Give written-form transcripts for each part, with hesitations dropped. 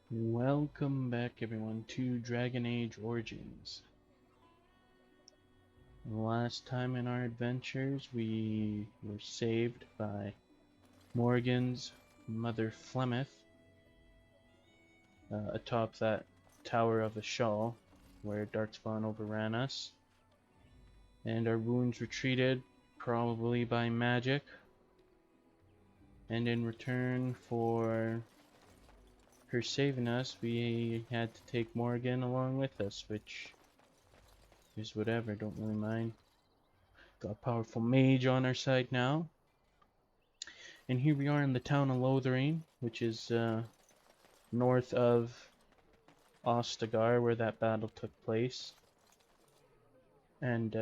Welcome back everyone to Dragon Age Origins. Last time in our adventures we were saved by Morgan's mother Flemeth atop that tower of the Shaw where Darkspawn overran us, and our wounds were treated, probably by magic, and in return for her saving us we had to take Morgan along with us, which is whatever, don't really mind. Got a powerful mage on our side now. And here we are in the town of Lothering, which is north of Ostagar, where that battle took place. And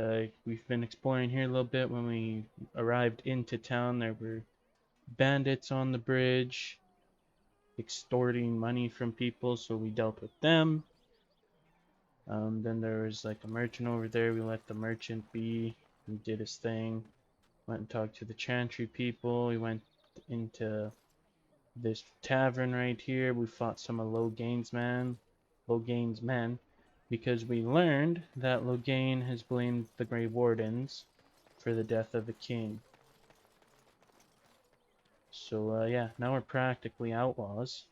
we've been exploring here a little bit. When we arrived into town, there were bandits on the bridge extorting money from people, so we dealt with them. Then there was like a merchant over there. We let the merchant be. He did his thing. Went and talked to the Chantry people. We went into this tavern right here. We fought some of Loghain's men, because we learned that Loghain has blamed the Grey Wardens for the death of the king. So yeah, now we're practically outlaws.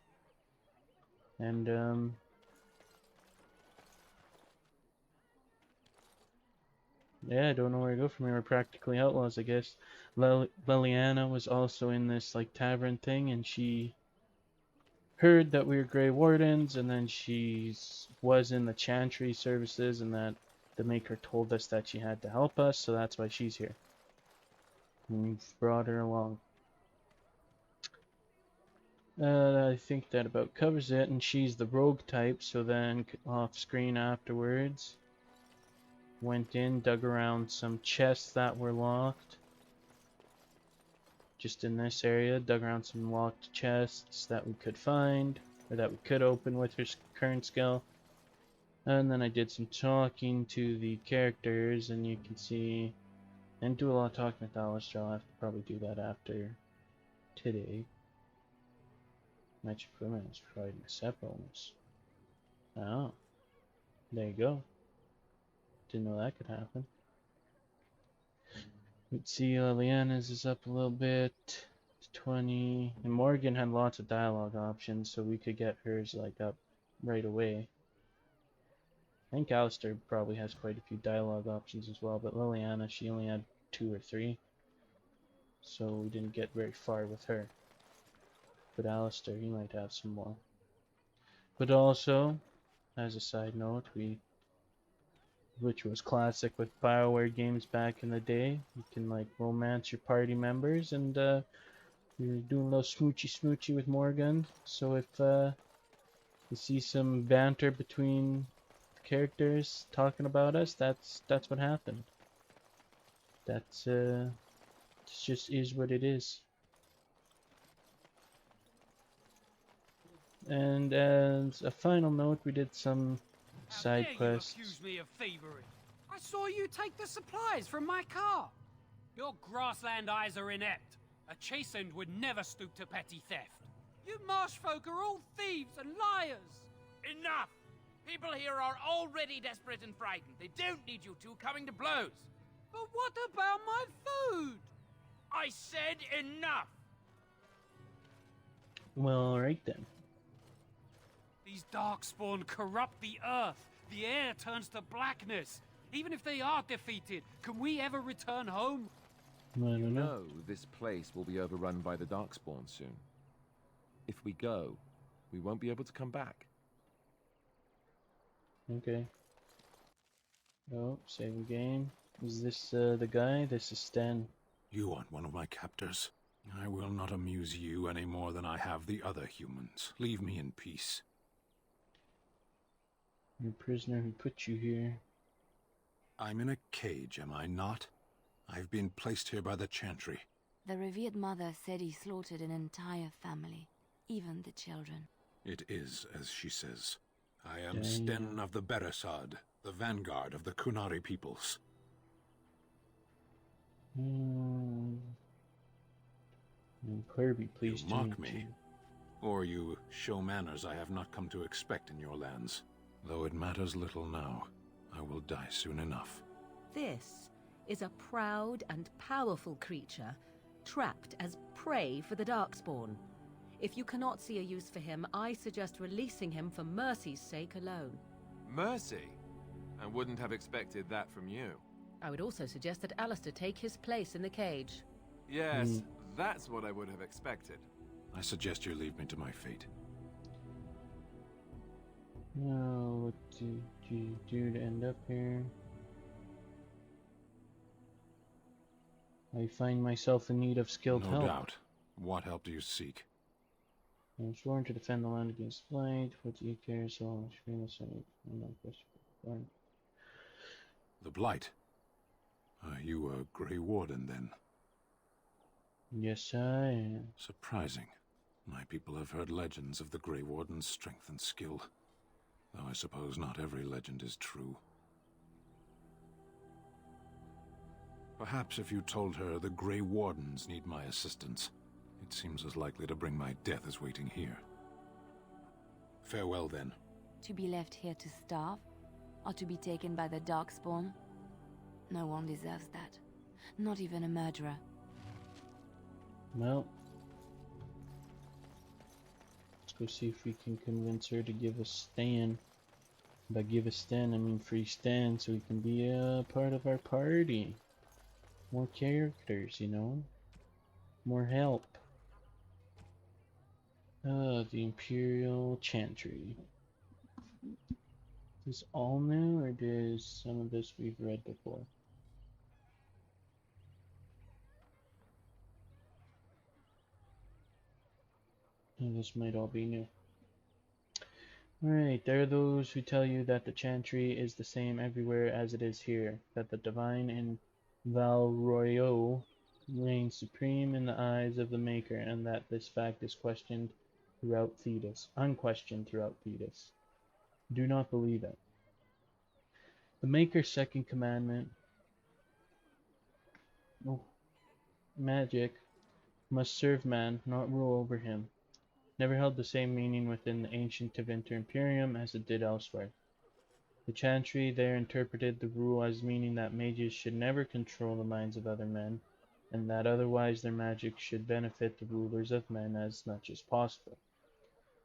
And yeah, I don't know where to go from here. We're practically outlaws, I guess. Leliana was also in this like tavern thing, and she heard that we were Grey Wardens, and then she was in the Chantry services, and that the Maker told us that she had to help us, so that's why she's here. And we've brought her along. I think that about covers it, and she's the rogue type, so then off screen afterwards, went in, dug around some chests that were locked. Just in this area, dug around some locked chests that we could find, or that we could open with her current skill. And then I did some talking to the characters, and you can see, and do a lot of talking with Alistair. I'll have to probably do that after today. Magic equipment is providing a set bonus. Oh, there you go. Didn't know that could happen. Let's see, Leliana's is up a little bit. 20. And Morgan had lots of dialogue options, so we could get hers like up right away. I think Alistair probably has quite a few dialogue options as well, but Leliana, she only had 2 or 3. So we didn't get very far with her. But Alistair, he might have some more. But also, as a side note, which was classic with BioWare games back in the day, you can like romance your party members, and you're doing a little smoochy with Morgan. So if you see some banter between characters talking about us, that's what happened. That's it just is what it is. And as a final note, we did some side quests. You accuse me of thievery? I saw you take the supplies from my car. Your grassland eyes are inept. A chastened would never stoop to petty theft. You marsh folk are all thieves and liars. Enough! People here are already desperate and frightened. They don't need you two coming to blows. But what about my food? I said enough! Well, alright then. These Darkspawn corrupt the earth. The air turns to blackness. Even if they are defeated, can we ever return home? I don't know. This place will be overrun by the Darkspawn soon. If we go, we won't be able to come back. Okay. Oh, save game. Is this the guy? This is Sten. You aren't one of my captors. I will not amuse you any more than I have the other humans. Leave me in peace. You're a prisoner who put you here. I'm in a cage, am I not? I've been placed here by the Chantry. The revered mother said he slaughtered an entire family, even the children. It is as she says. I am Sten of the Beresad, the vanguard of the Quanari peoples. And Kirby, please You mock me. Or you show manners I have not come to expect in your lands. Though it matters little now, I will die soon enough. This is a proud and powerful creature, trapped as prey for the Darkspawn. If you cannot see a use for him, I suggest releasing him for mercy's sake alone. Mercy? I wouldn't have expected that from you. I would also suggest that Alistair take his place in the cage. Yes, that's what I would have expected. I suggest you leave me to my fate. Now, what did you do to end up here? I find myself in need of skilled help. No doubt. What help do you seek? I am sworn to defend the land against blight. What do you care so much? I'm not question. The Blight. Are you a Grey Warden, then? Yes, I am. Surprising. My people have heard legends of the Grey Warden's strength and skill. Though I suppose not every legend is true. Perhaps if you told her the Grey Wardens need my assistance, it seems as likely to bring my death as waiting here. Farewell, then. To be left here to starve? Or to be taken by the Darkspawn? No one deserves that. Not even a murderer. Well, let's go see if we can convince her to give us Sten. By give us Sten, I mean free Sten, so he can be a part of our party. More characters, you know? More help. The Imperial Chantry. Is this all new, or does some of this we've read before? This might all be new. Alright, there are those who tell you that the Chantry is the same everywhere as it is here, that the divine in Val Royeaux reigns supreme in the eyes of the Maker, and that this fact is unquestioned throughout Thedas. Do not believe it. The Maker's second commandment, magic, must serve man, not rule over him, never held the same meaning within the ancient Tevinter Imperium as it did elsewhere. The Chantry there interpreted the rule as meaning that mages should never control the minds of other men, and that otherwise their magic should benefit the rulers of men as much as possible.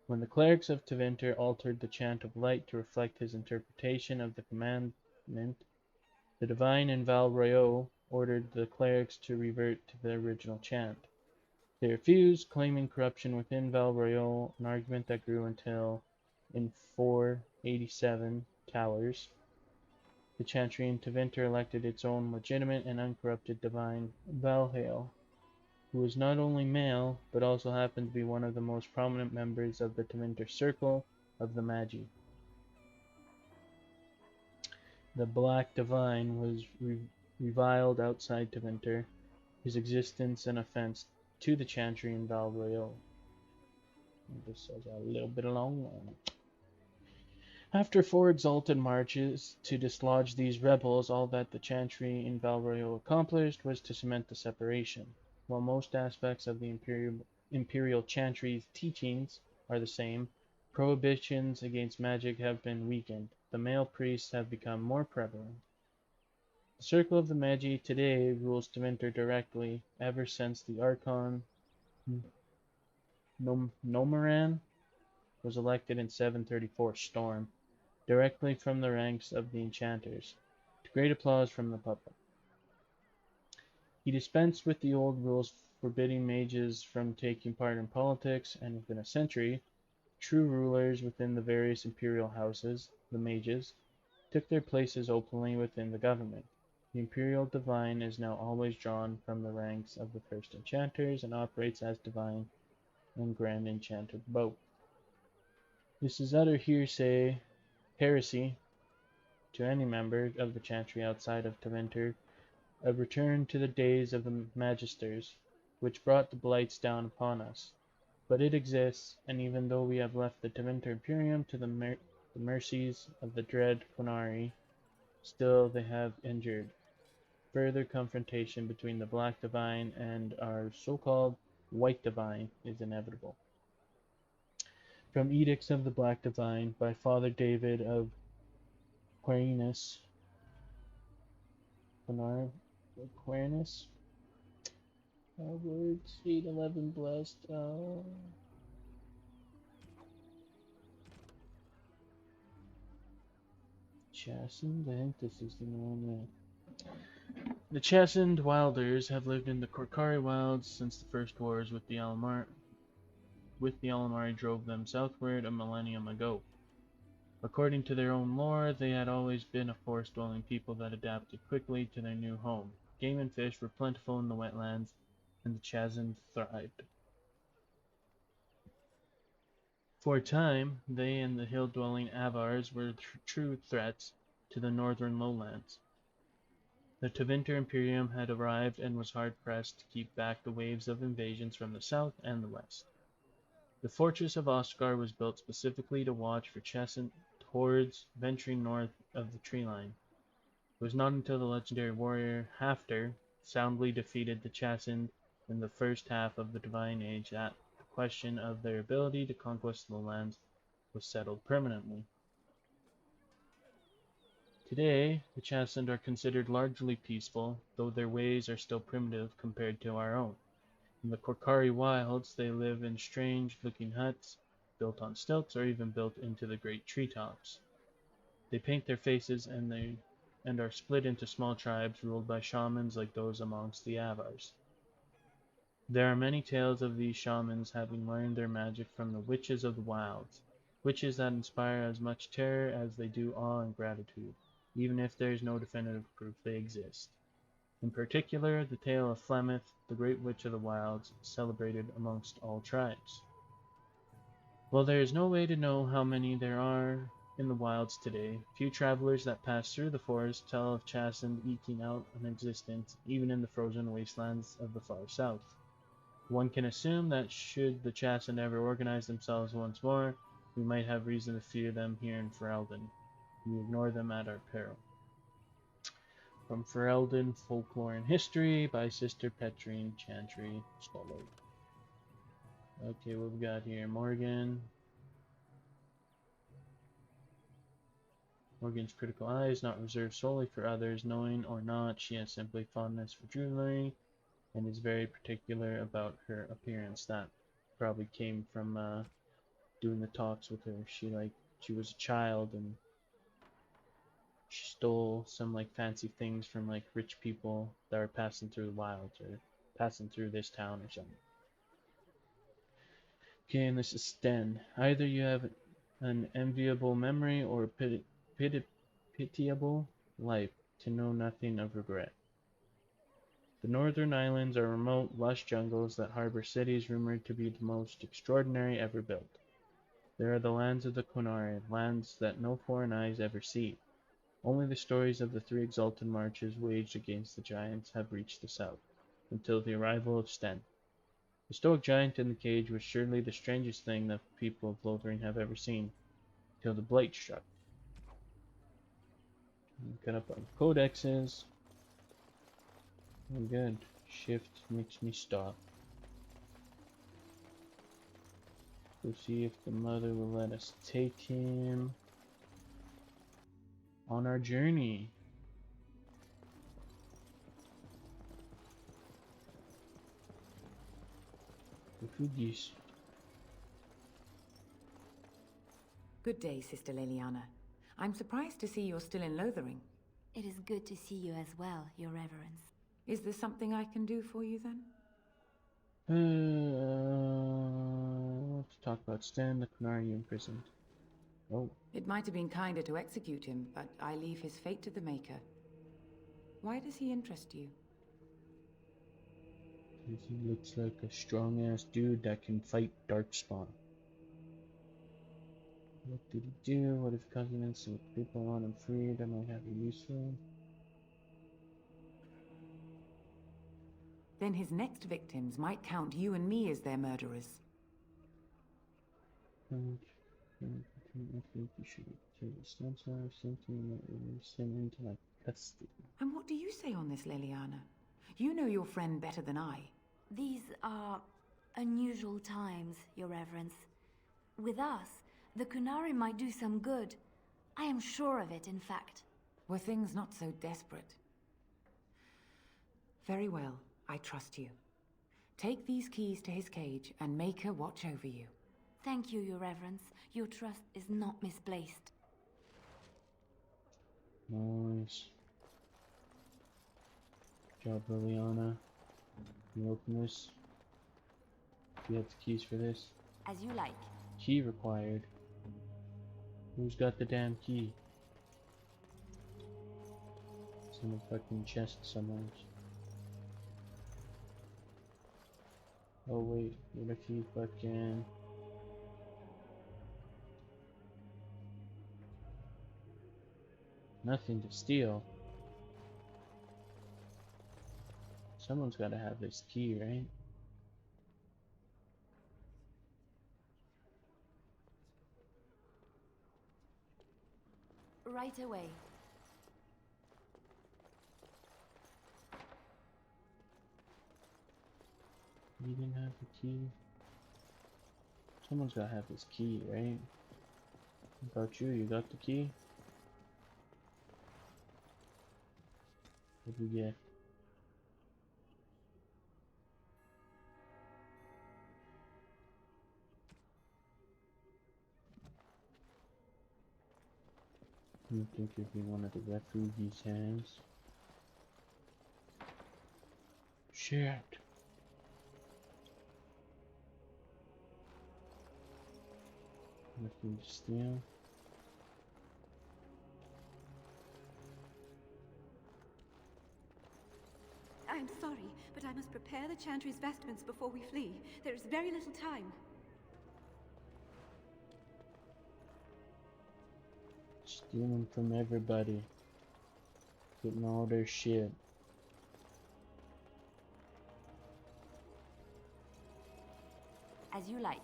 When the clerics of Tevinter altered the chant of light to reflect his interpretation of the commandment, the divine in Val Royeaux ordered the clerics to revert to the original chant. They refused, claiming corruption within Val Royeaux, an argument that grew until, in 487 Towers, the Chantry in Tevinter elected its own legitimate and uncorrupted divine, Valhale, who was not only male, but also happened to be one of the most prominent members of the Tevinter Circle of the Magi. The Black Divine was reviled outside Tevinter, his existence an offense to the Chantry in Val Royeaux. This is a little bit long one. After 4 exalted marches to dislodge these rebels, all that the Chantry in Val Royeaux accomplished was to cement the separation. While most aspects of the Imperial Chantry's teachings are the same, prohibitions against magic have been weakened. The male priests have become more prevalent. The Circle of the Magi today rules Tevinter directly, ever since the Archon Nomaran was elected in 734 Storm, directly from the ranks of the enchanters, to great applause from the public. He dispensed with the old rules forbidding mages from taking part in politics, and within a century, true rulers within the various imperial houses, the mages, took their places openly within the government. The Imperial Divine is now always drawn from the ranks of the first enchanters and operates as Divine and Grand Enchanter both. This is utter heresy to any member of the Chantry outside of Tevinter, a return to the days of the Magisters, which brought the blights down upon us. But it exists, and even though we have left the Tevinter Imperium to the mercies of the dread quanari, still they have endured. Further confrontation between the Black Divine and our so-called White Divine is inevitable. From Edicts of the Black Divine by Father David of Aquinas. Aquinas. Words 811 blessed. Chastened. I think this is the one. The chastened wilders have lived in the Quanari wilds since the first wars with the Alamari drove them southward a millennium ago. According to their own lore, they had always been a forest-dwelling people that adapted quickly to their new home. Game and fish were plentiful in the wetlands, and the chastened thrived. For a time, they and the hill-dwelling Avars were true threats to the northern lowlands. The Tevinter Imperium had arrived and was hard-pressed to keep back the waves of invasions from the south and the west. The fortress of Oscar was built specifically to watch for chastened hordes venturing north of the tree line. It was not until the legendary warrior Hafter soundly defeated the chastened in the first half of the Divine Age that the question of their ability to conquest the lands was settled permanently. Today, the chastened are considered largely peaceful, though their ways are still primitive compared to our own. In the Quanari wilds, they live in strange-looking huts, built on stilts or even built into the great treetops. They paint their faces and are split into small tribes ruled by shamans like those amongst the Avars. There are many tales of these shamans having learned their magic from the witches of the wilds, witches that inspire as much terror as they do awe and gratitude, even if there is no definitive proof they exist. In particular, the tale of Flemeth, the great witch of the wilds, is celebrated amongst all tribes. While there is no way to know how many there are in the wilds today, few travelers that pass through the forest tell of chastened eking out an existence, even in the frozen wastelands of the far south. One can assume that should the chastened ever organize themselves once more, we might have reason to fear them here in Ferelden. We ignore them at our peril. From Ferelden, Folklore and History by Sister Petrine Chantry Scholar. Okay, what we got here? Morgan's critical eye is not reserved solely for others. Knowing or not, she has simply fondness for jewelry and is very particular about her appearance. That probably came from doing the talks with her. She was a child and she stole some fancy things from rich people that are passing through the wilds or passing through this town or something. Okay, and this is Sten. Either you have an enviable memory or a pitiable life to know nothing of regret. The northern islands are remote, lush jungles that harbor cities rumored to be the most extraordinary ever built. There are the lands of the quanari, lands that no foreign eyes ever see. Only the stories of the 3 exalted marches waged against the giants have reached the south, until the arrival of Sten. The stoic giant in the cage was surely the strangest thing the people of Lothering have ever seen, till the blight struck. Get up on codexes. Oh, good. Shift makes me stop. Go see if the mother will let us take him on our journey. Refugees. Good day, Sister Leliana. I'm surprised to see you're still in Lothering. It is good to see you as well, Your Reverence. Is there something I can do for you then? Let's talk about Sten, the quanari you imprisoned. Oh. It might have been kinder to execute him, but I leave his fate to the Maker. Why does he interest you? Because he looks like a strong-ass dude that can fight Darkspawn. What did he do? What if covenants with people want him freed? I might have a use for him. Then his next victims might count you and me as their murderers. I think you should take a stance or something that will send into my custody. And what do you say on this, Leliana? You know your friend better than I. These are unusual times, Your Reverence. With us, the quanari might do some good. I am sure of it, in fact. Were things not so desperate? Very well, I trust you. Take these keys to his cage and make her watch over you. Thank you, Your Reverence. Your trust is not misplaced. Nice. Good job, Leliana. Can you open this? Do you have the keys for this? As you like. Key required. Who's got the damn key? It's in a fucking chest somewhere. Oh wait, what if you fucking... Nothing to steal. Someone's gotta have this key, right? Right away. You didn't have the key? Someone's gotta have this key, right? What about you? You got the key? What did we get? I think it'd be one of the refugees' hands. Shit. Nothing to steal. I'm sorry, but I must prepare the Chantry's vestments before we flee. There is very little time. Stealing from everybody. Getting all their shit. As you like.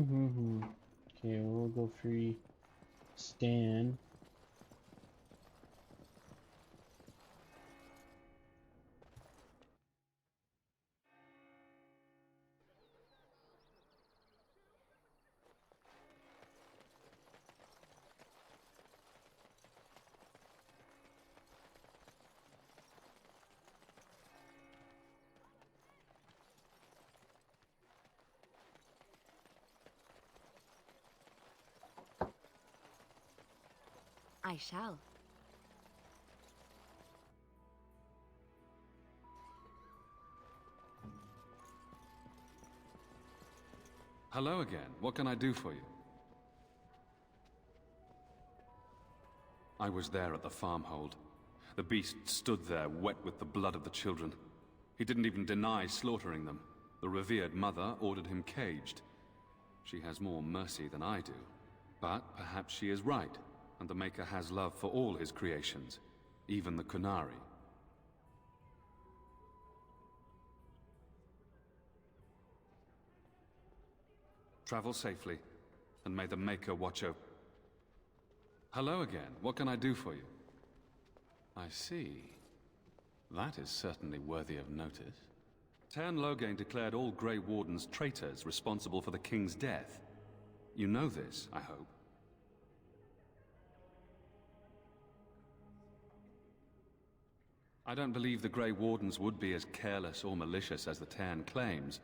Okay, we'll go free Sten. I shall. Hello again. What can I do for you? I was there at the farmhold. The beast stood there, wet with the blood of the children. He didn't even deny slaughtering them. The revered mother ordered him caged. She has more mercy than I do. But perhaps she is right, and the Maker has love for all his creations, even the quanari. Travel safely, and may the Maker watch over... Hello again. What can I do for you? I see. That is certainly worthy of notice. Tern Loghain declared all Grey Wardens traitors responsible for the King's death. You know this, I hope. I don't believe the Grey Wardens would be as careless or malicious as the Tern claims,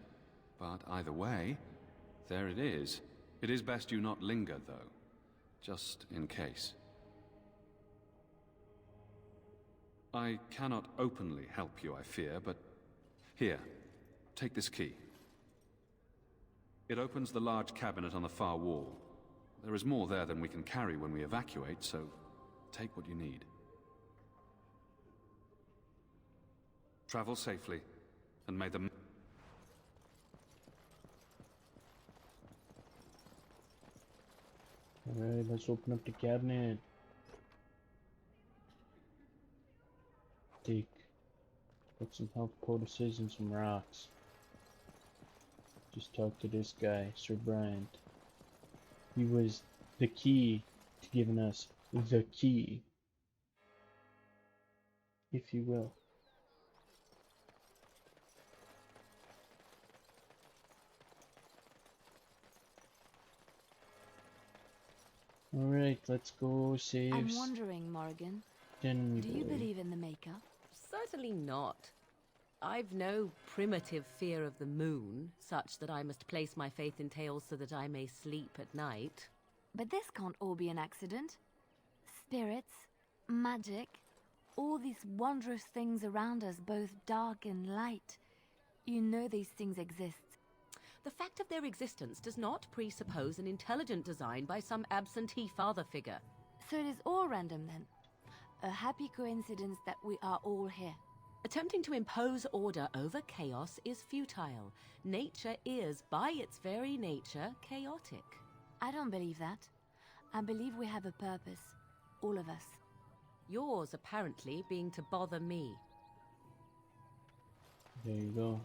but either way, there it is. It is best you not linger, though, just in case. I cannot openly help you, I fear, but here, take this key. It opens the large cabinet on the far wall. There is more there than we can carry when we evacuate, so take what you need. Travel safely, and may the... Alright, let's open up the cabinet. Take Got some health poultices and some rocks. Just talk to this guy, Sir Bryant. He was the key to giving us the key, if you will. Alright, let's go save. I'm wondering, Morrigan, Then do you believe in the Maker? Certainly not. I've no primitive fear of the moon, such that I must place my faith in tales so that I may sleep at night. But this can't all be an accident. Spirits, magic, all these wondrous things around us, both dark and light. You know these things exist. The fact of their existence does not presuppose an intelligent design by some absentee father figure. So it is all random then. A happy coincidence that we are all here. Attempting to impose order over chaos is futile. Nature is, by its very nature, chaotic. I don't believe that. I believe we have a purpose. All of us. Yours, apparently, being to bother me. There you go.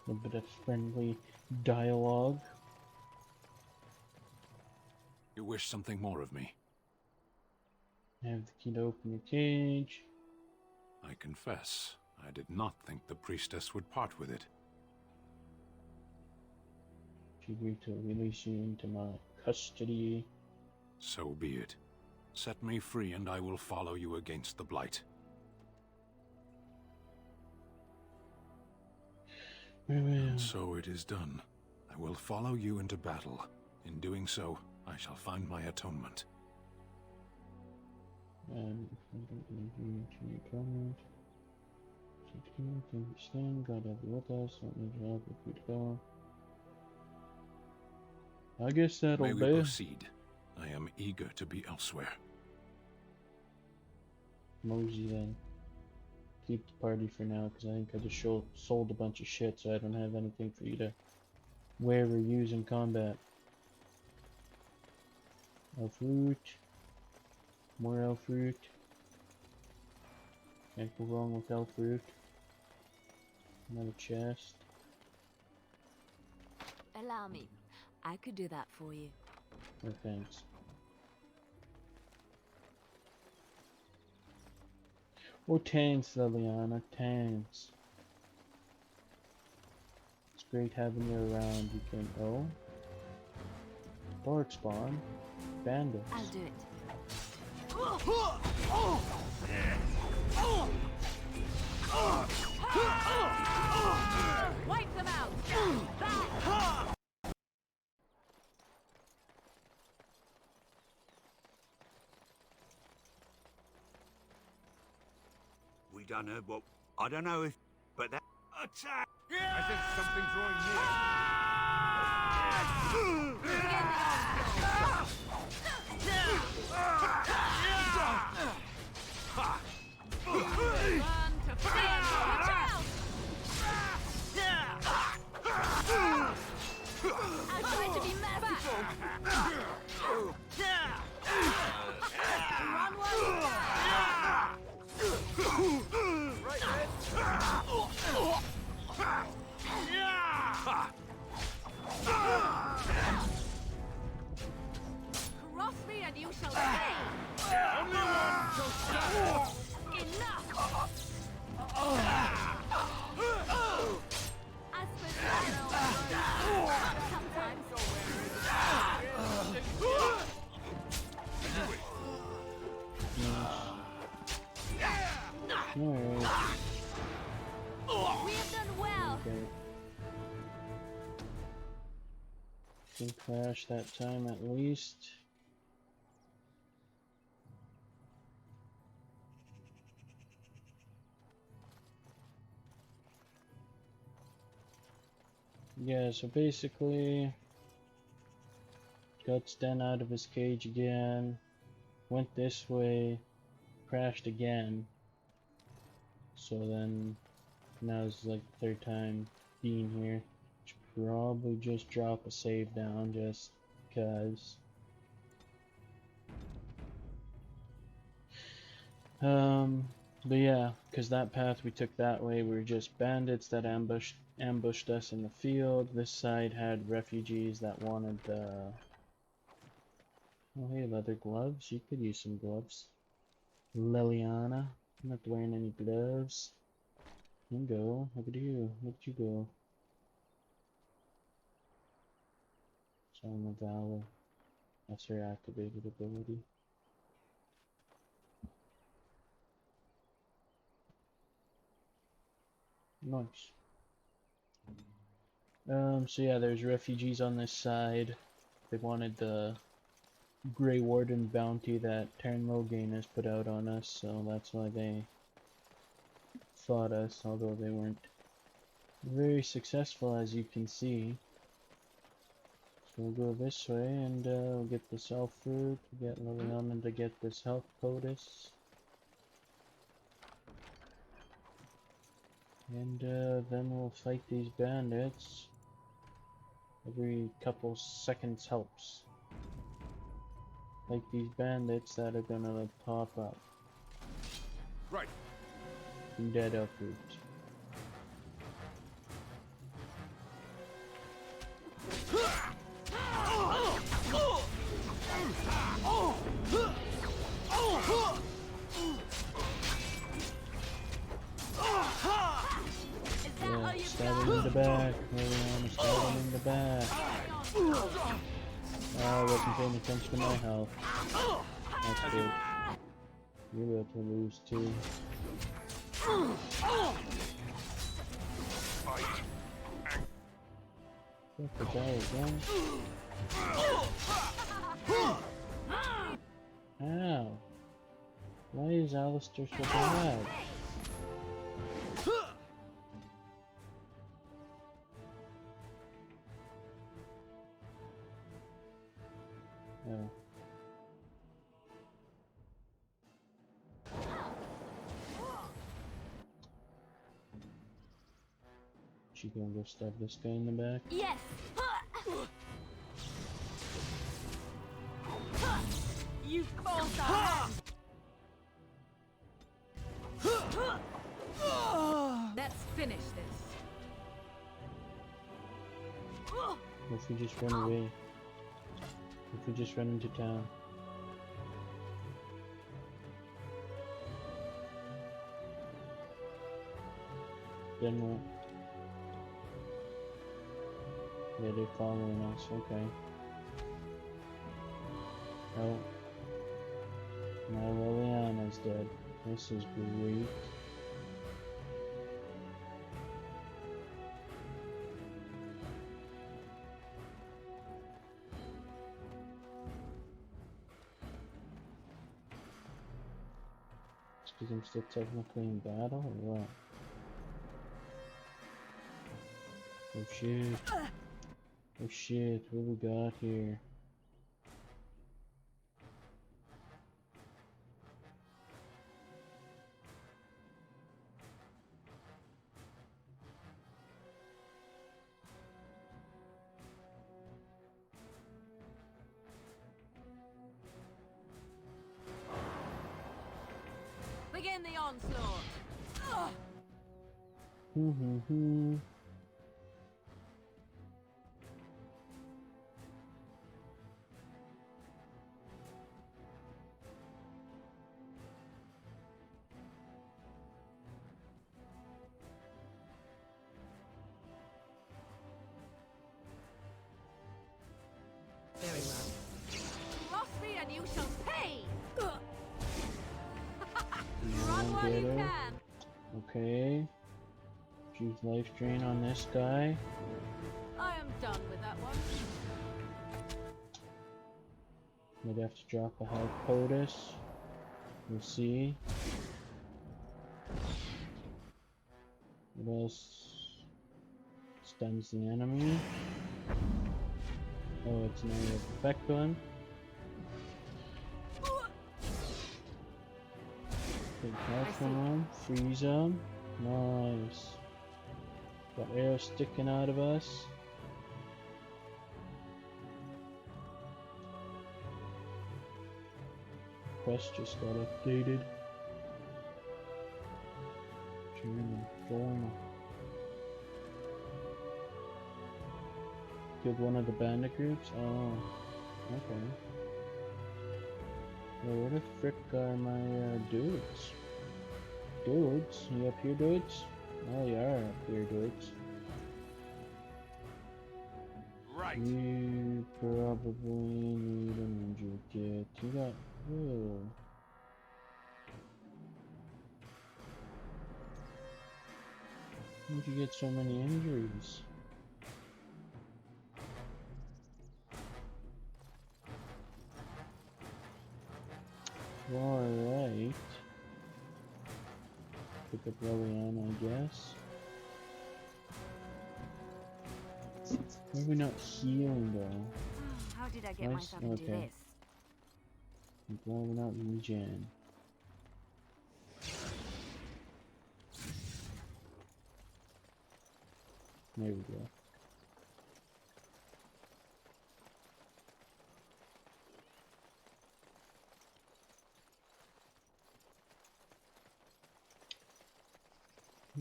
A bit of friendly dialogue. You wish something more of me? I have the key to open your cage. I confess, I did not think the priestess would part with it. She agreed to release you into my custody. So be it. Set me free and I will follow you against the Blight. And so it is done. I will follow you into battle. In doing so, I shall find my atonement. And Sten, God have you with us. Let me help if we go. I guess that'll May we be. proceed. I am eager to be elsewhere. Mosey then. Keep the party for now, because I think I just sold a bunch of shit, so I don't have anything for you to wear or use in combat. Elf root. More elf root. Can't go wrong with elf root. Another chest. Allow me. I could do that for you. No thanks. Oh, thanks, Leliana, thanks. It's great having you around. You can. Oh. Darkspawn. Bandits. I'll do it. Wipe them out! We done heard what... I don't know if... But that... Attack! I think something's drawing Run to fear! Watch out! I'll try to be merciful. Run one! Cross me and you shall pay! Enough! As for sometimes. Alright. We have done well. Okay. Can crash that time at least. Yeah, so basically got Sten out of his cage again, went this way, crashed again. So then now it's like the third time being here. Should probably just drop a save down just because. But yeah, because that path we took that way were just bandits that ambushed us in the field. This side had refugees that wanted the... Oh hey, leather gloves. You could use some gloves. Leliana. I'm not wearing any gloves. You can go. Look at you. Look at you go. Song of Valor. That's her activated ability. Nice. So yeah, there's refugees on this side. They wanted the Grey Warden bounty that Tarn Logain has put out on us, so that's why they fought us, although they weren't very successful, as you can see. So we'll go this way, and we'll get this elf fruit, get Leliana to get this health potus. And then we'll fight these bandits. Every couple seconds helps. Like these bandits that are gonna pop up. Right. From dead elf fruit. Yeah, stab him in the back. Stab him in the back. Oh, I wasn't paying attention to my health. That's good. You're about to lose too. What the guy again? Ow. Why is Alistair so bad? Oh. She gonna go stab this guy in the back? Yes! You forced our hand! Let's finish this. What if we just run away? If we just run into town? Then what? Yeah, they're following us, okay. Oh. Now Leliana's dead. This is great. It's because I'm still technically in battle, or what? Oh shit. Oh shit, what we got here? Begin the onslaught. Very well. Cross me and you shall pay! Run while you can! Okay. Choose life drain on this guy. I am done with that one. Might have to drop a health POTUS. We'll see. What else stuns the enemy? Oh, it's an area of effect one. Take health one, freeze them. Nice. Got arrows sticking out of us. Quest just got updated. Join. Give one of the bandit groups? Oh, okay. Well, where the frick are my dudes? Dudes? You up here, dudes? Oh, you are up here, dudes. Right. You probably need an injury kit. You got... Whoa. How'd you get so many injuries? Alright. Pick up Leliana, I guess. Why are we not healing though? How did I get myself into okay. this? Why are we not regen? There we go.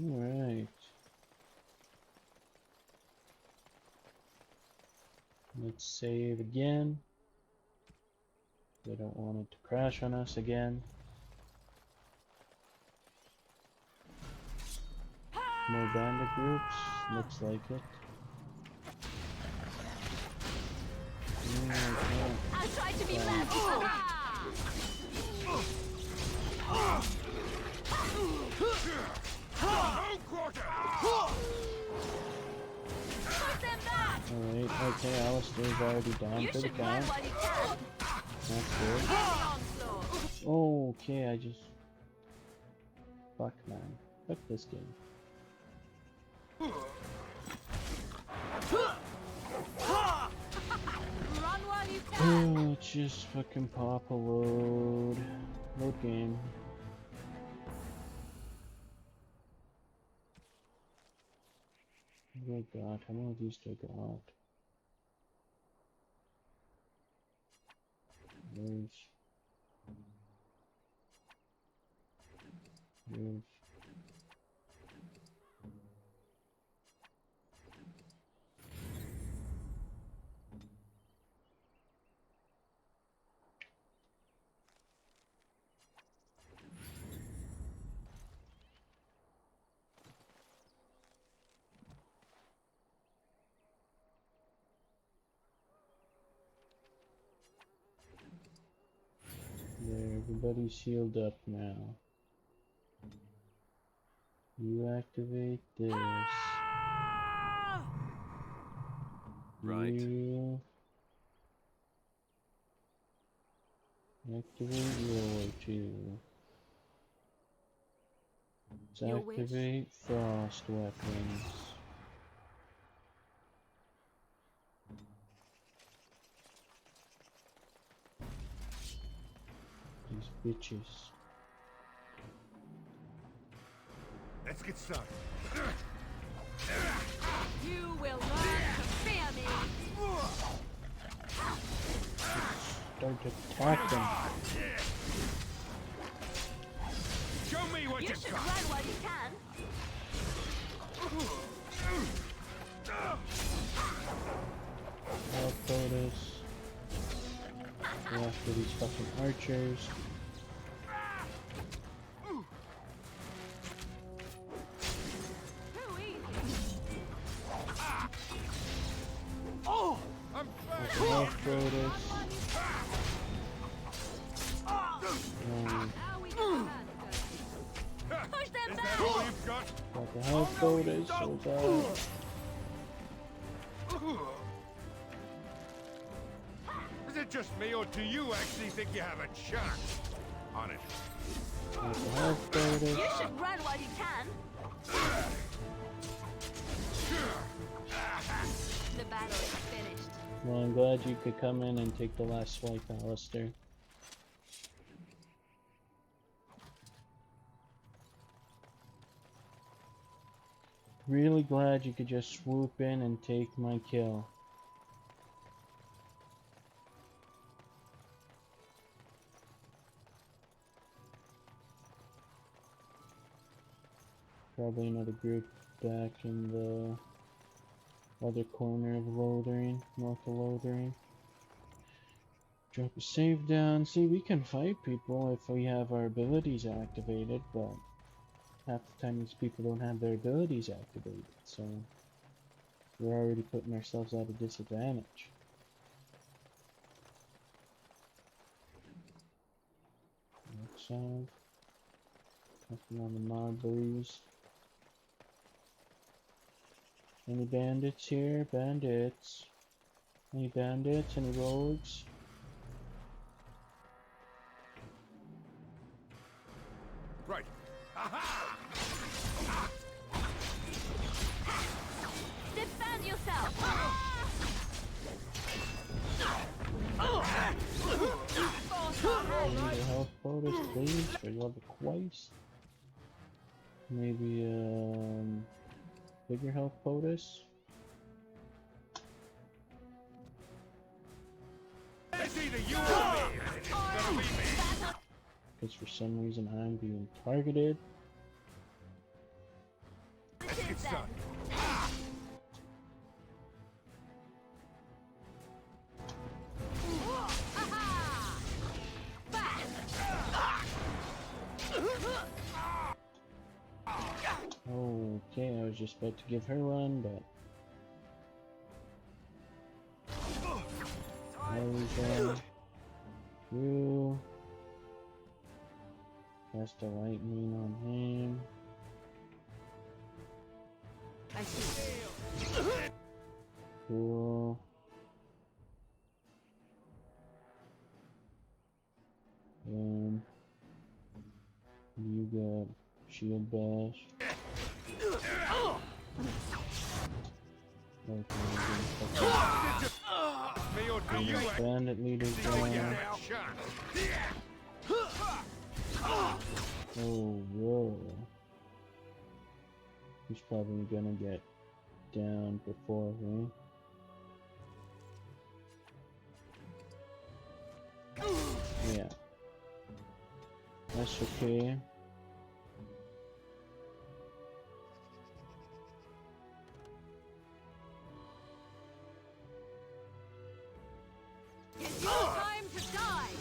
Alright. Let's save again. I don't want it to crash on us again. More bandit groups. Looks like it. I'll try to be merciful. Alright, okay, Alistair's already down for the count. That's good. Okay, I just... Fuck, man. Fuck this game. Oh, let's just fucking pop a load. Load game. Oh god, how many of these do I got? There's... There, everybody's healed up now. You activate this. Right. You activate your two. Let's activate frost weapons. These bitches. Let's get started. You will learn to fear me. Start to attack them. Show me what You you've should got. run while you can. Health bonus. Go after these fucking archers. Oh, I'm Health bonus. Push them Is back! that all you've got? Got the health bonus, so Is it just me, or do you actually think you have a chance on it? got the health bonus. You should run while you can. The battle is finished. Well, I'm glad you could come in and take the last swipe, Alistair. Really glad you could just swoop in and take my kill. Probably another group back in the other corner of Lothering, north of Lothering. Drop a save down. See, we can fight people if we have our abilities activated, but half the time these people don't have their abilities activated, so we're already putting ourselves at a disadvantage. Outside. Nothing on the marbles. Any bandits here? Bandits. Any bandits? Any rogues? Right. Aha! Defend yourself! Need a health bonus, please, for love of Christ. Maybe bigger health bonus. It's either you or me. It's gonna be me. Because for some reason I'm being targeted. Let's get started. Okay, I was just about to give her one, but you cast a lightning on him. I see. Cool. You got shield bash. Bandit leader's down. Oh, whoa. He's probably gonna get down before me. Yeah. That's okay. It's your time to die!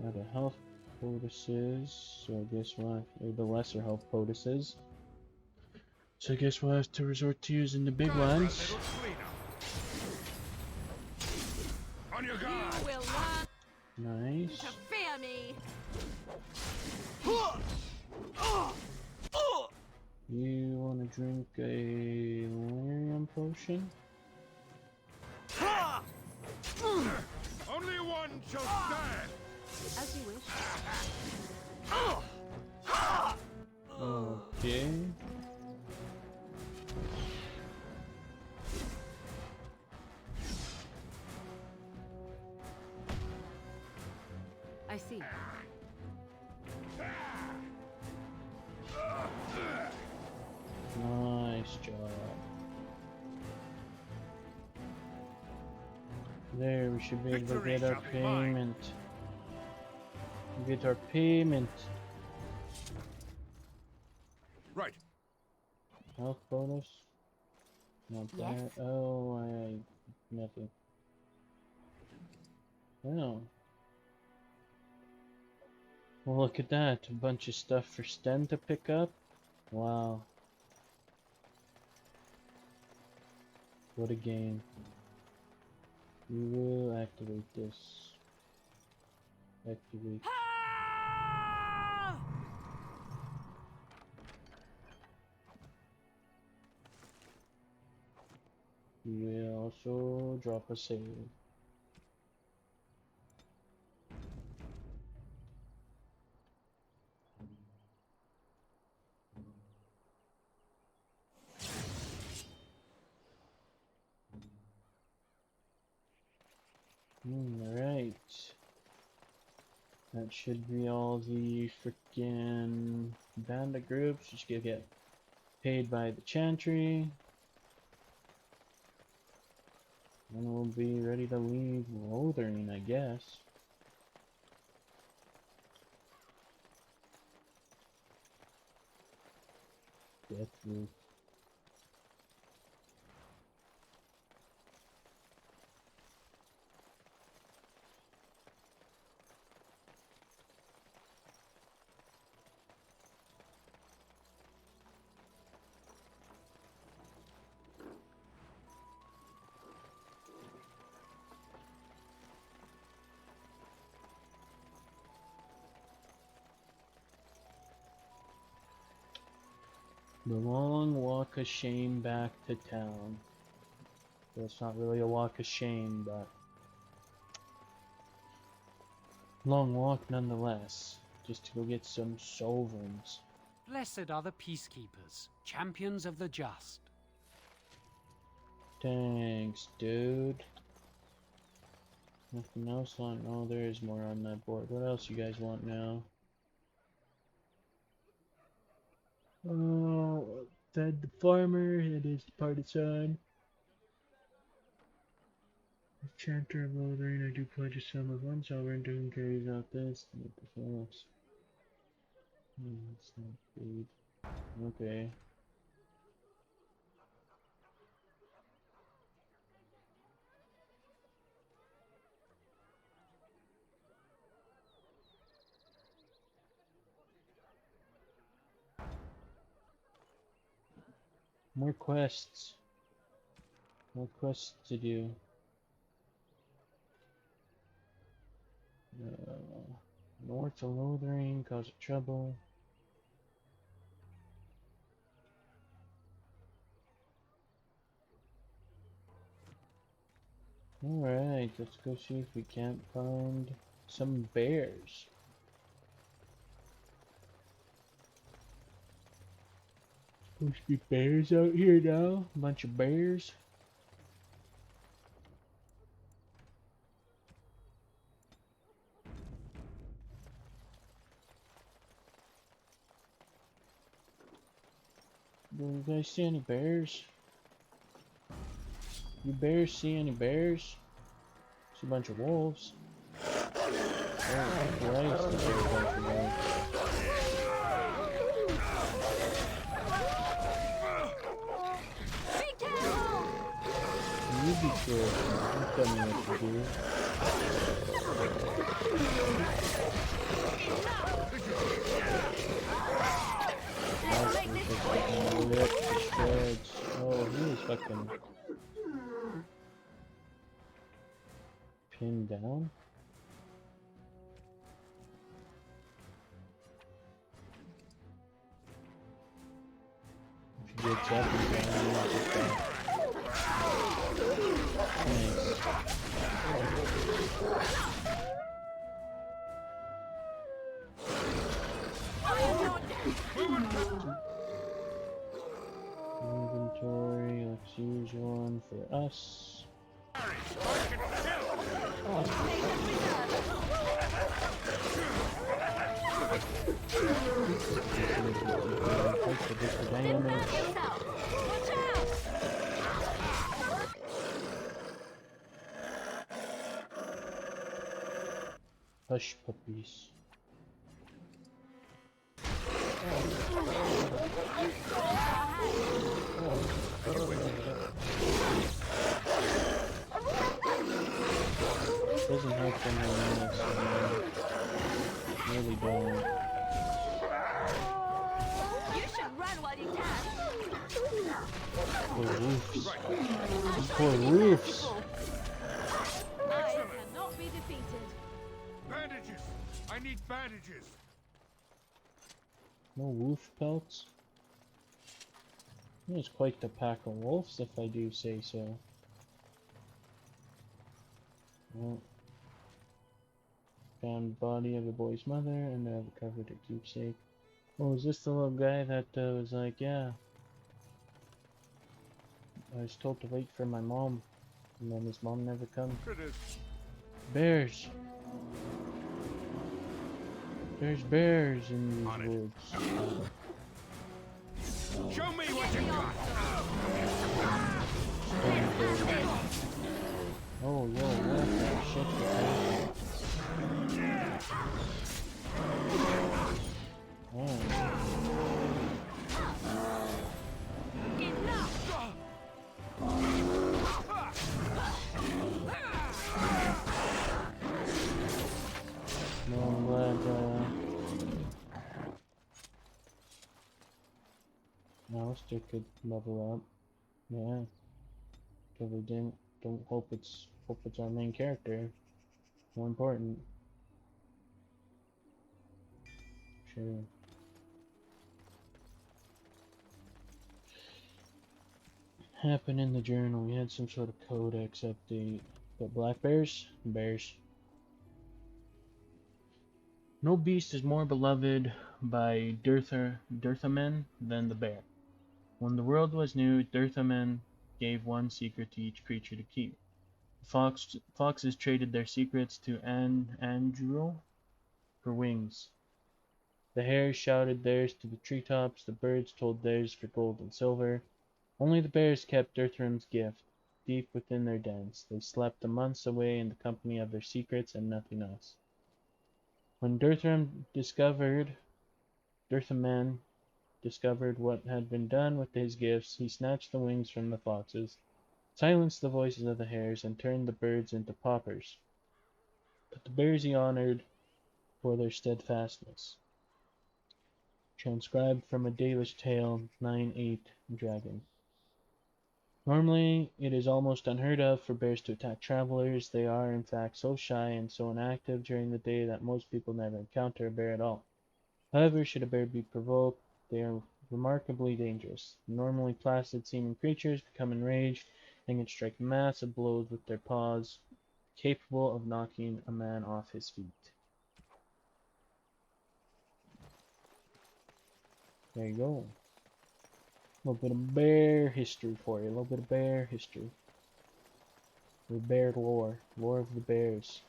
Now the health potuses, so I guess we'll have the lesser health potuses. So I guess we'll have to resort to using the big ones. On your guard. You will learn Nice. to fear me! You wanna drink a Leliana potion? Only one shall stand. As you wish. Okay. I see. Nice job. There, we should be able to get our payment. Get our payment. Right. Health bonus? Not bad. Oh, nothing. Oh. Well, look at that. A bunch of stuff for Sten to pick up. Wow. What a game. We will activate this. Activate. We will also drop a save. Alright. That should be all the freaking bandit groups. Just gonna get paid by the Chantry. And we'll be ready to leave Lothering, I guess. Death roof. The long walk of shame back to town. Well, it's not really a walk of shame, but long walk nonetheless. Just to go get some sovereigns. Blessed are the peacekeepers, champions of the just. Thanks, dude. Nothing else on? Oh, there is more on that board. What else you guys want now? Oh, fed the farmer, it is partisan. Chantry of Lothering, I do pledge a sum of 1 sovereign to whom carries out this. It's not food. Okay. More quests. More quests to do. North of Lothering, cause of trouble. Alright, let's go see if we can't find some bears. Supposed to be bears out here now. A bunch of bears. Do you guys see any bears? You bears see any bears? See a bunch of wolves. Oh, Christ, there's a bunch of wolves. You be careful. You tell me what to do. Rip to shreds. Oh, he was fucking pinned down. If he gets up and down, he'll get back. Nice. Inventory, let's use one for us. Hush puppies. Doesn't help them in this, really don't. You should run while you can. Poor roofs. These poor roofs. I cannot be defeated. Bandages! I need bandages! No wolf pelts? There's quite the pack of wolves, if I do say so. Well, found body of a boy's mother, and I've recovered her keepsake. Oh, is this the little guy that was like, yeah, I was told to wait for my mom, and then his mom never comes. Bears! There's bears in these woods. Show me what you got! Oh, yo, what the shit is happening? Oh. Alistair could level up. Yeah. But we didn't. Don't hope it's our main character. More important. Sure. Happened in the journal. We had some sort of codex update. But black bears? Bears. No beast is more beloved by Dirthamen than the bear. When the world was new, Dirthamen gave one secret to each creature to keep. Foxes traded their secrets to Andrew for wings. The hares shouted theirs to the treetops, the birds told theirs for gold and silver. Only the bears kept Dirtham's gift deep within their dens. They slept the months away in the company of their secrets and nothing else. When Dirthaman discovered what had been done with his gifts, he snatched the wings from the foxes, silenced the voices of the hares, and turned the birds into paupers. But the bears he honored for their steadfastness. Transcribed from a Dalish tale, 9-8 Dragon. Normally, it is almost unheard of for bears to attack travelers. They are, in fact, so shy and so inactive during the day that most people never encounter a bear at all. However, should a bear be provoked, they are remarkably dangerous. Normally placid-seeming creatures become enraged and can strike massive blows with their paws, capable of knocking a man off his feet. There you go. A little bit of bear history for you. A little bit of bear history. The bear lore. Lore of the bears.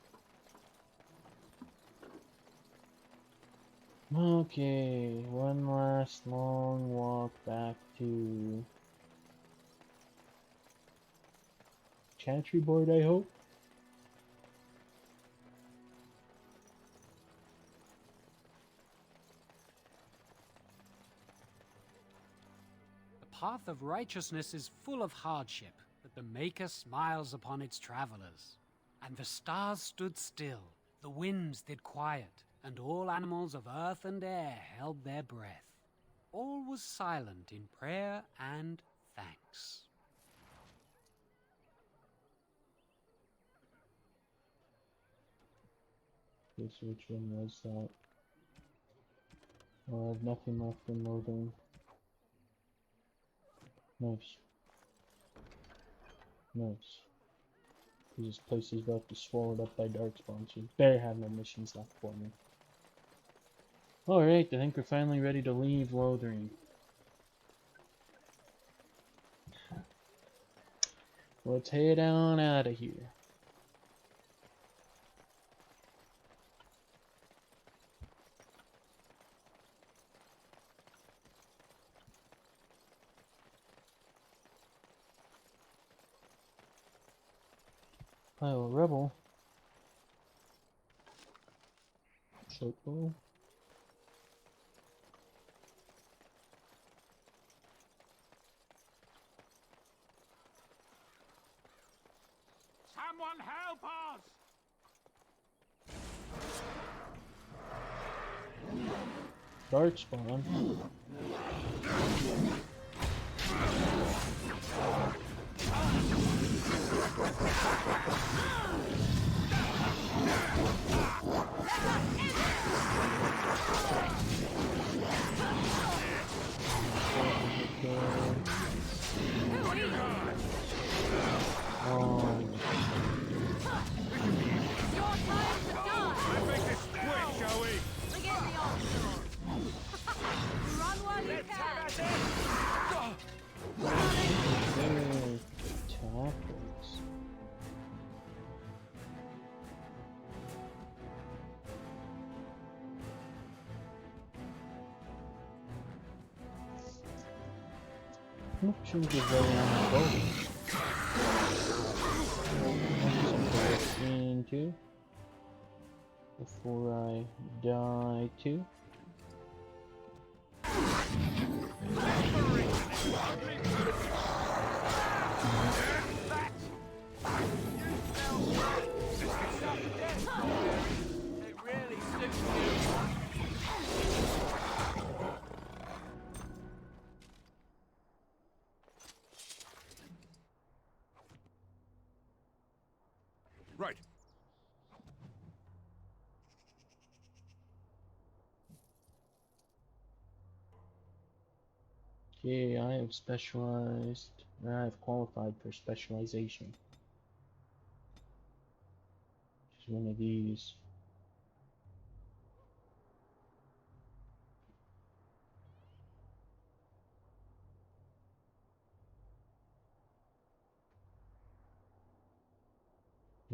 Okay, one last long walk back to Chantry board, I hope. The path of righteousness is full of hardship, but the Maker smiles upon its travelers. And the stars stood still, the winds did quiet, and all animals of earth and air held their breath. All was silent in prayer and thanks. Okay, so which one was that? Oh, I have nothing left in Lothering. Nice. Nice. This place is about to be swallowed up by Darkspawn, so you better have no missions left for me. Alright, I think we're finally ready to leave Lothering. Let's head on out of here. Pile of rubble. Short bow. Someone help us! Darkspawn. Shouldn't be very unfolding. Into before I die too. It really suits you. Right. Okay, I have specialized. I have qualified for specialization. Just one of these.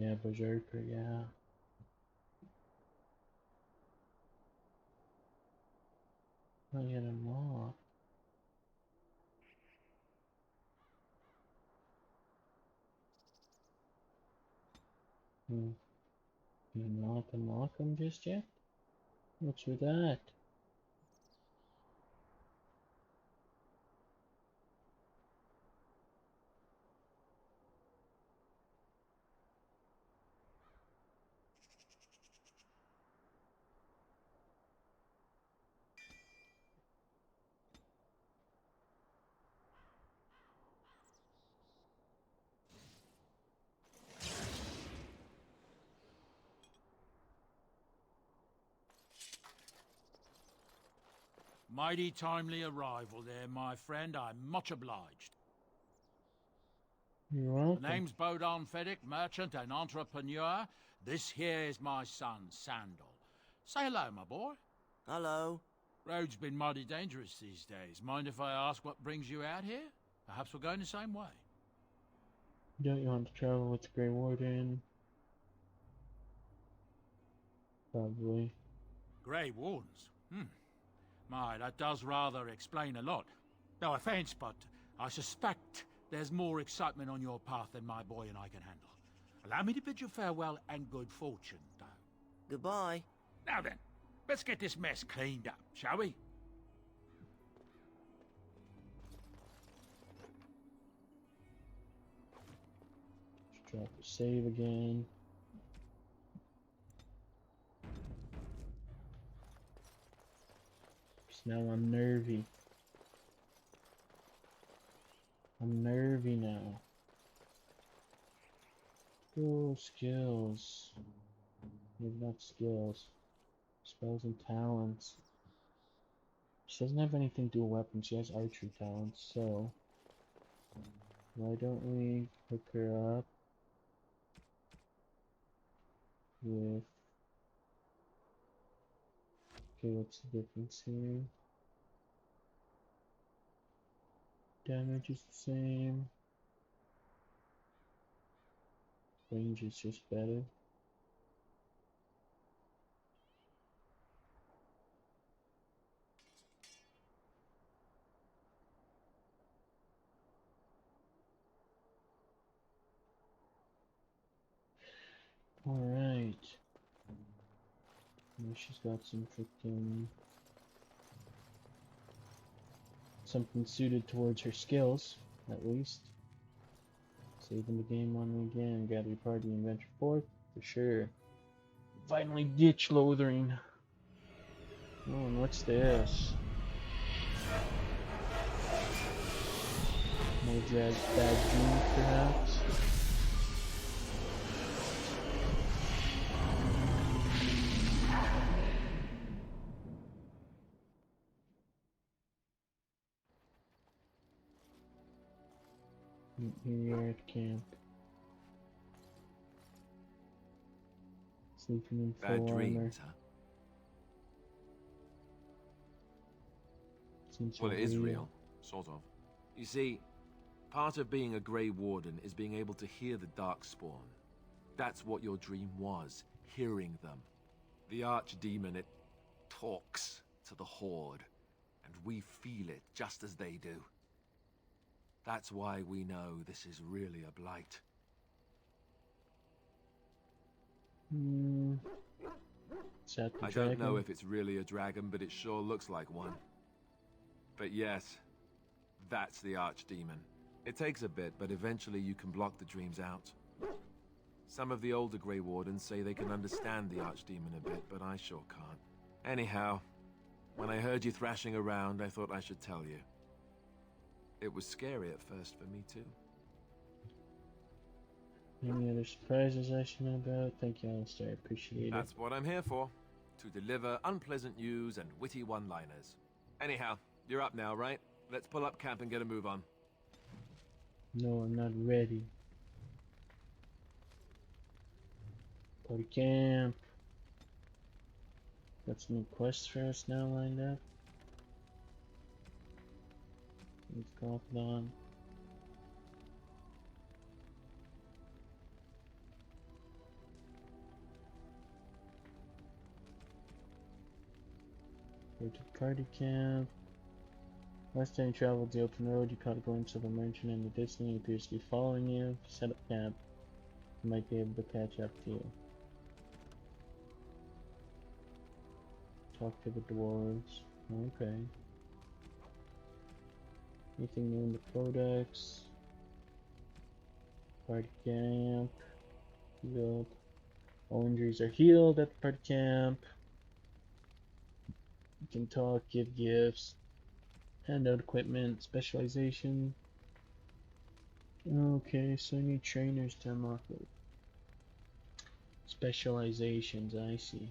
Yeah, Berserker, yeah. I get a moth. Hmm. You not unlock them just yet? What's with that? Mighty timely arrival there, my friend. I'm much obliged. You're The welcome. name's Bodon Feddick, merchant and entrepreneur. This here is my son, Sandal. Say hello, my boy. Hello. Road's been mighty dangerous these days. Mind if I ask what brings you out here? Perhaps we're going the same way. Don't you want to travel with the Grey Warden? Probably. Grey Wardens? My, that does rather explain a lot. No offense, but I suspect there's more excitement on your path than my boy and I can handle. Allow me to bid you farewell and good fortune, though. Goodbye. Now then, let's get this mess cleaned up, shall we? Just drop the save again. Now I'm nervy. I'm nervy now. Oh, skills. Maybe not skills. Spells and talents. She doesn't have anything to do with weapons. She has archery talents, so why don't we hook her up with... Okay, what's the difference here? Damage is the same. Range is just better. Alright. Now she's got some freaking... something suited towards her skills, at least. Saving the game on me again. Gather your party and venture forth, for sure. Finally ditch Lothering. Oh, and what's this? More jazz bad dreams, perhaps? Here you are at camp. Sleeping in full Bad dreams, armor. huh? Seems Well, it is real. real, sort of. You see, part of being a Grey Warden is being able to hear the Darkspawn. That's what your dream was, hearing them. The Archdemon, it talks to the Horde, and we feel it just as they do. That's why we know this is really a blight. Is that the I dragon? don't know if it's really a dragon, but it sure looks like one. But yes, that's the Archdemon. It takes a bit, but eventually you can block the dreams out. Some of the older Grey Wardens say they can understand the Archdemon a bit, but I sure can't. Anyhow, when I heard you thrashing around, I thought I should tell you. It was scary at first for me too. Any other surprises I should know about? Thank you, Alistair. I appreciate it. That's what I'm here for. To deliver unpleasant news and witty one-liners. Anyhow, you're up now, right? Let's pull up camp and get a move on. No, I'm not ready. Party camp. Got some new quests for us now lined up. Let's go off and on. Go to party camp. Last time you traveled the open road, you caught a glimpse of a merchant in the distance. He appears to be following you. Set up camp. He might be able to catch up to you. Talk to the dwarves. Okay. Anything new in the codex? Party camp. Healed. All injuries are healed at the party camp. You can talk, give gifts, hand out equipment, specialization. Okay, so I need trainers to unlock it. Specializations, I see.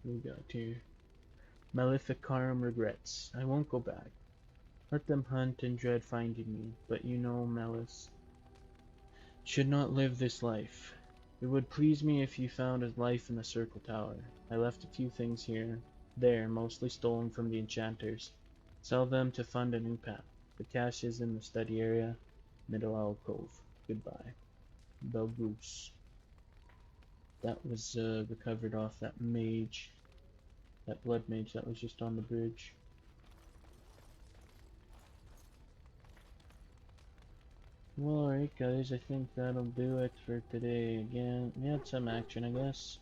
We got here. Maleficarum regrets. I won't go back. Let them hunt and dread finding me, but you know, Melis should not live this life. It would please me if you found a life in the Circle Tower. I left a few things here, there, mostly stolen from the enchanters. Sell them to fund a new path. The cache is in the study area, middle alcove. Goodbye. Belgoose. That was recovered off that mage. That blood mage that was just on the bridge. Well, alright guys, I think that'll do it for today. Again, we had some action, I guess.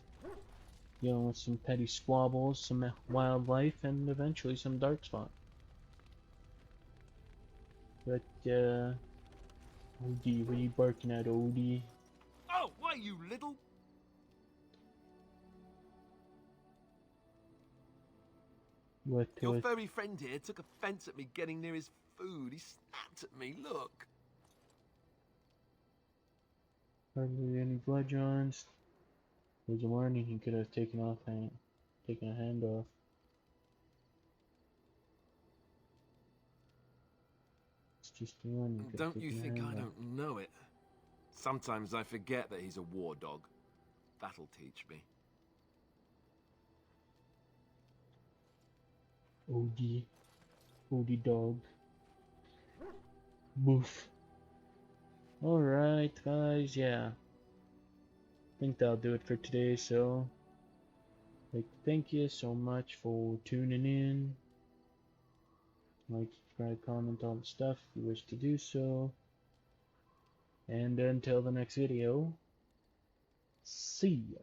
Dealing with some petty squabbles, some wildlife, and eventually some Darkspawn. But, Odie, what are you barking at, Odie? Oh, why, you little... What? Your furry friend here took offense at me getting near his food. He snapped at me, look. Hardly any bludgeons. There's a warning he could have taken a hand off. It's just a warning. Don't you think I don't know it? Sometimes I forget that he's a war dog. That'll teach me. Odie dog. Boof. Alright guys, yeah. I think that'll do it for today, so thank you so much for tuning in. Like, subscribe, comment, all the stuff if you wish to do so. And until the next video, see ya.